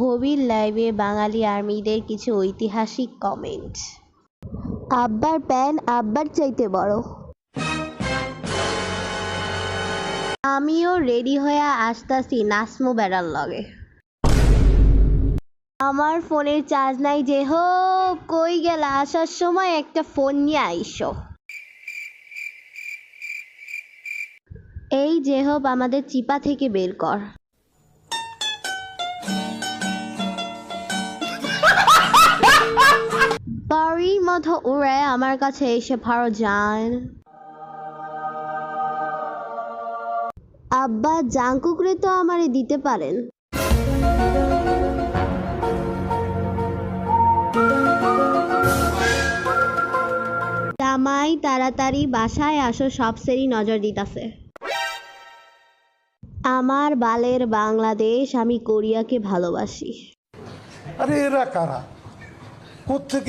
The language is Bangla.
হবির লাইভে বাঙালি আর্মিদের কিছু ঐতিহাসিক কমেন্ট। আব্বার প্যান আব্বার চাইতে বড়। আমিও রেডি হয়ে আসতাছি নাসমু বেড়ার লগে। আমার ফোনের চার্জ নাই যে হোক, কই গেলা? আসার সময় একটা ফোন নিয়ে আইসো। এই যে হোক আমাদের চিপা থেকে বের কর। বাড়ির মতো উড়ে আমার কাছে এসে ভাড়া যান। আব্বা জাঙ্কুকরে তো আমারে দিতে পারেন। জামাই তাড়াতাড়ি বাসায় আসো, সব সেরি নজর দিতাছে। আমার বালের বাংলাদেশ, আমি কোরিয়াকে ভালোবাসি। আরে এরা কারা? কোত্থেকে